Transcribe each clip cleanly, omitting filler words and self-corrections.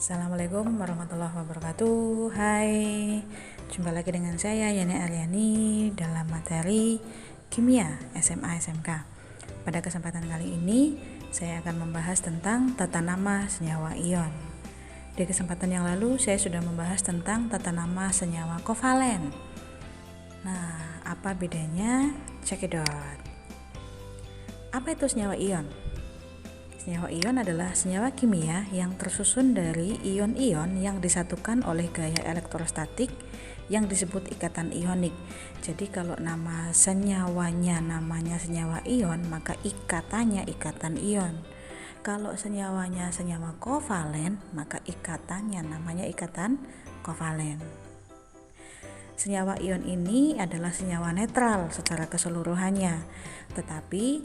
Assalamualaikum warahmatullahi wabarakatuh. Hai, jumpa lagi dengan saya Yani Aryani dalam materi Kimia SMA SMK. Pada kesempatan kali ini saya akan membahas tentang tata nama senyawa ion. Di kesempatan yang lalu saya sudah membahas tentang tata nama senyawa kovalen. Nah, apa bedanya? Check it out. Apa itu senyawa ion? Senyawa ion adalah senyawa kimia yang tersusun dari ion-ion yang disatukan oleh gaya elektrostatik yang disebut ikatan ionik. Jadi kalau nama senyawanya namanya senyawa ion, maka ikatannya ikatan ion. Kalau senyawanya senyawa kovalen, maka ikatannya namanya ikatan kovalen. Senyawa ion ini adalah senyawa netral secara keseluruhannya, tetapi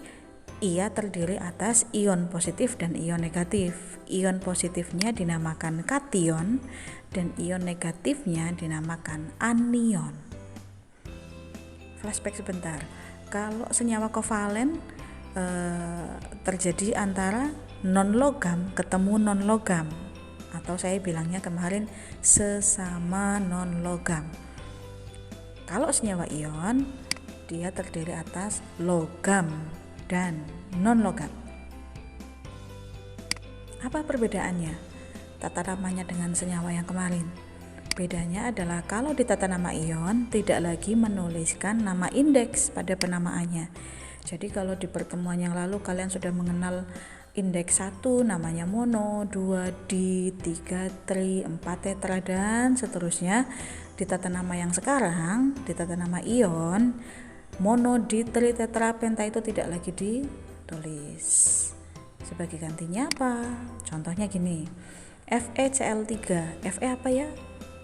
ia terdiri atas ion positif dan ion negatif. Ion positifnya dinamakan kation dan ion negatifnya dinamakan anion. Flashback sebentar. Kalau senyawa kovalen terjadi antara non-logam ketemu non-logam, atau saya bilangnya kemarin sesama non-logam. Kalau senyawa ion dia terdiri atas logam dan non-logam. Apa perbedaannya tata namanya dengan senyawa yang kemarin? Bedanya adalah kalau di tata nama ion tidak lagi menuliskan nama indeks pada penamaannya. Jadi kalau di pertemuan yang lalu kalian sudah mengenal indeks 1 namanya mono, 2 di, 3 tri, 4 tetra dan seterusnya. Di tata nama yang sekarang, di tata nama ion, mono, di, tri, tetra, penta itu tidak lagi ditulis. Sebagai gantinya apa? Contohnya gini, FeCl3. Fe apa ya?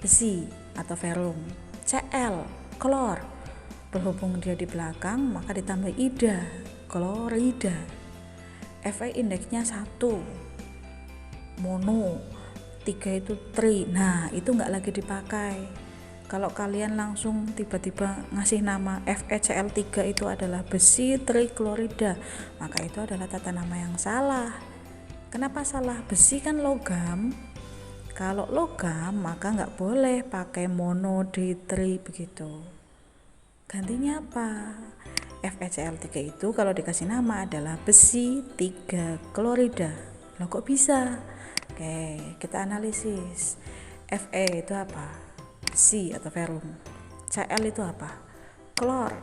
Besi atau ferum. Cl, klor. Berhubung dia di belakang, maka ditambah ida, klorida. Fe indeksnya 1. Mono, 3 itu tri. Nah, itu enggak lagi dipakai. Kalau kalian langsung tiba-tiba ngasih nama FeCl3 itu adalah besi triklorida, maka itu adalah tata nama yang salah. Kenapa salah? Besi kan logam. Kalau logam maka nggak boleh pakai mono, di, tri begitu. Gantinya apa? FeCl3 itu kalau dikasih nama adalah besi 3 klorida. Loh kok bisa? Oke, kita analisis. Fe itu apa? Besi atau ferum. Cl itu apa? Klor.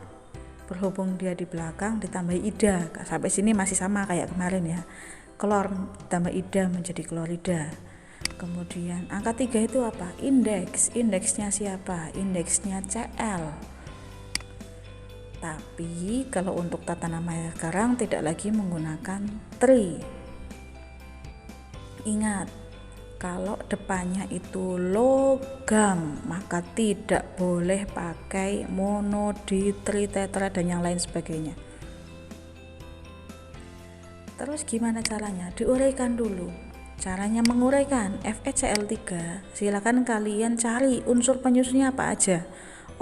Berhubung dia di belakang ditambah ida. Sampai sini masih sama kayak kemarin ya. Klor ditambah ida menjadi klorida. Kemudian angka 3 itu apa? Indeks. Indeksnya siapa? Indeksnya Cl. Tapi kalau untuk tata nama sekarang tidak lagi menggunakan tri. Ingat, kalau depannya itu logam maka tidak boleh pakai mono, di, tri, tetra dan yang lain sebagainya. Terus gimana caranya? Diuraikan dulu. Caranya menguraikan FeCl3, silakan kalian cari unsur penyusunnya apa aja.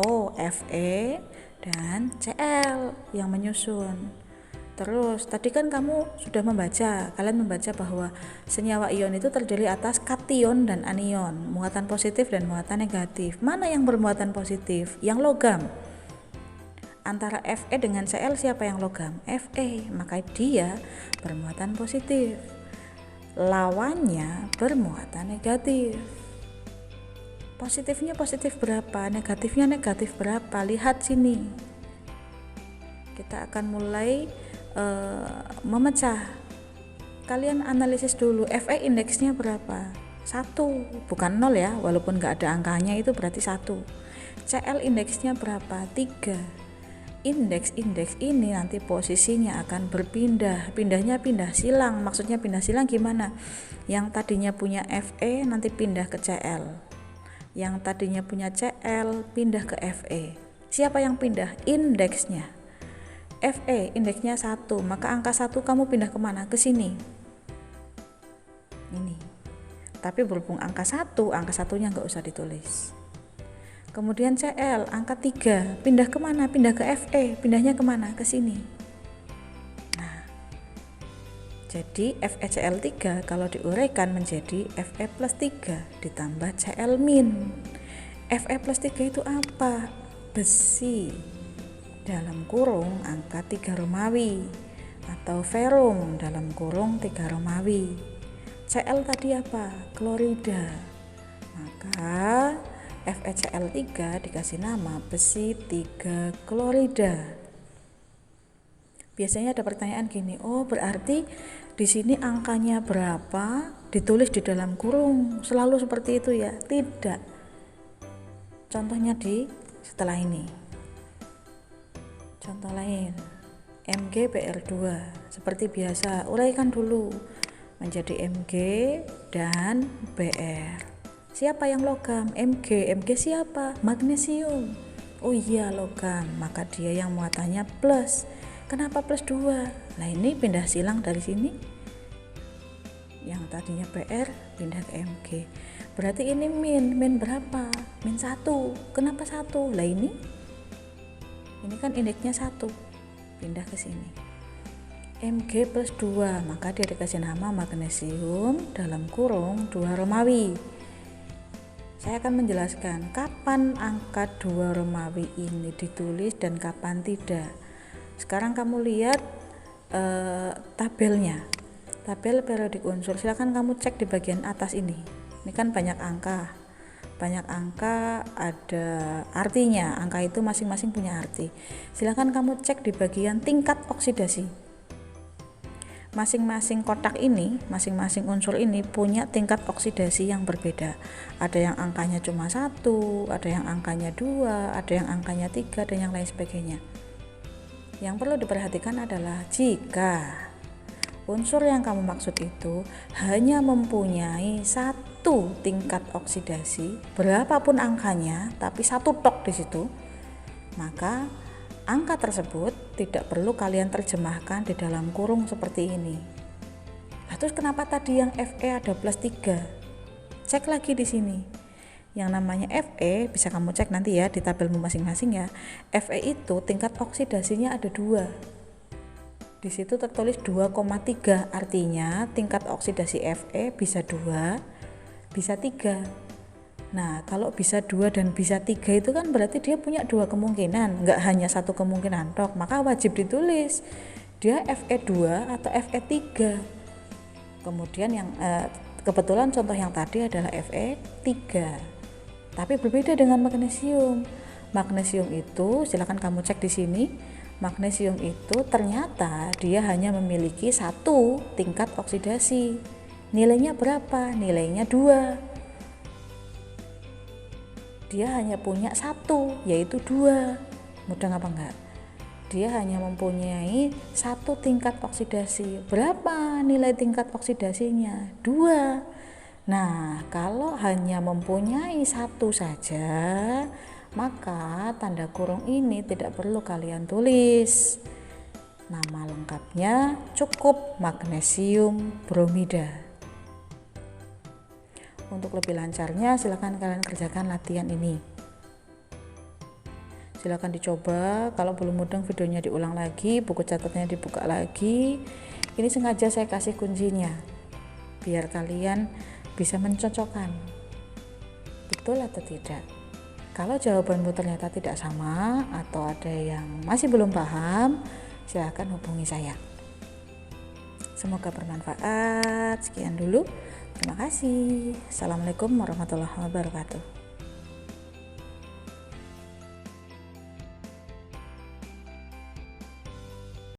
Oh, Fe dan Cl yang menyusun. Terus tadi kan kamu sudah kalian membaca bahwa senyawa ion itu terdiri atas kation dan anion, muatan positif dan muatan negatif. Mana yang bermuatan positif? Yang logam. Antara Fe dengan Cl siapa yang logam? Fe, maka dia bermuatan positif. Lawannya bermuatan negatif. Positifnya positif berapa? Negatifnya negatif berapa? Lihat sini. Kita akan mulai memecah. Kalian analisis dulu, Fe indeksnya berapa? 1, bukan 0 ya, walaupun nggak ada angkanya itu berarti 1. Cl indeksnya berapa? 3. Indeks ini nanti posisinya akan berpindah. Pindahnya pindah silang. Maksudnya pindah silang gimana? Yang tadinya punya Fe nanti pindah ke Cl. Yang tadinya punya Cl pindah ke Fe. Siapa yang pindah? Indeksnya. Fe indeksnya 1, maka angka 1 kamu pindah kemana? Ke sini. Ini. Tapi berhubung angka 1, angka 1-nya nggak usah ditulis. Kemudian Cl, angka 3, pindah kemana? Pindah ke Fe, pindahnya kemana? Ke sini. Nah, Jadi FeCl3 kalau diuraikan menjadi Fe plus 3 ditambah Cl min. Fe plus 3 itu apa? Besi dalam kurung angka 3 Romawi atau ferum dalam kurung 3 Romawi. Cl tadi apa? Klorida. Maka FeCl3 dikasih nama besi 3 klorida. Biasanya ada pertanyaan gini, oh berarti di sini angkanya berapa ditulis di dalam kurung, selalu seperti itu ya? Tidak. Contohnya di setelah ini. Contoh lain, MgBr2 seperti biasa, uraikan dulu menjadi Mg dan Br. Siapa yang logam? Mg siapa? Magnesium. Oh iya logam, maka dia yang muatannya plus. Kenapa plus 2? Nah ini pindah silang dari sini, yang tadinya Br pindah ke Mg, berarti ini min berapa? Min 1. Kenapa 1? Lah ini kan indeksnya 1, pindah ke sini. Mg plus 2, maka dia dikasih nama magnesium dalam kurung 2 Romawi. Saya akan menjelaskan kapan angka 2 Romawi ini ditulis dan kapan tidak. Sekarang kamu lihat tabelnya, tabel periodik unsur. Silakan kamu cek di bagian atas ini. Ini kan banyak angka ada artinya. Angka itu masing-masing punya arti. Silakan kamu cek di bagian tingkat oksidasi. Masing-masing kotak ini, masing-masing unsur ini punya tingkat oksidasi yang berbeda. Ada yang angkanya cuma 1, ada yang angkanya 2, ada yang angkanya 3, dan yang lain sebagainya. Yang perlu diperhatikan adalah jika unsur yang kamu maksud itu hanya mempunyai 1 tingkat oksidasi, berapapun angkanya, tapi 1 tok di situ, maka angka tersebut tidak perlu kalian terjemahkan di dalam kurung seperti ini. Nah, terus kenapa tadi yang Fe ada plus 3? Cek lagi di sini. Yang namanya Fe bisa kamu cek nanti ya di tabelmu masing-masing ya. Fe itu tingkat oksidasinya ada 2. Di situ tertulis 2,3, artinya tingkat oksidasi Fe bisa 2, bisa 3. Nah, kalau bisa 2 dan bisa 3 itu kan berarti dia punya 2 kemungkinan, nggak hanya 1 kemungkinan tok, maka wajib ditulis dia Fe2 atau Fe3. Kemudian yang kebetulan contoh yang tadi adalah Fe3. Tapi berbeda dengan magnesium. Magnesium itu silakan kamu cek di sini. Magnesium itu ternyata dia hanya memiliki 1 tingkat oksidasi. Nilainya berapa? Nilainya 2. Dia hanya punya 1, yaitu 2. Mudah apa enggak? Dia hanya mempunyai 1 tingkat oksidasi. Berapa nilai tingkat oksidasinya? 2. Nah, kalau hanya mempunyai 1 saja, maka tanda kurung ini tidak perlu kalian tulis. Nama lengkapnya cukup magnesium bromida. Untuk lebih lancarnya, silakan kalian kerjakan latihan ini. Silakan dicoba. Kalau belum mudeng, videonya diulang lagi, buku catatnya dibuka lagi. Ini sengaja saya kasih kuncinya, biar kalian bisa mencocokkan betul atau tidak. Kalau jawabanmu ternyata tidak sama atau ada yang masih belum paham, silakan hubungi saya. Semoga bermanfaat. Sekian dulu, terima kasih. Assalamualaikum warahmatullahi wabarakatuh.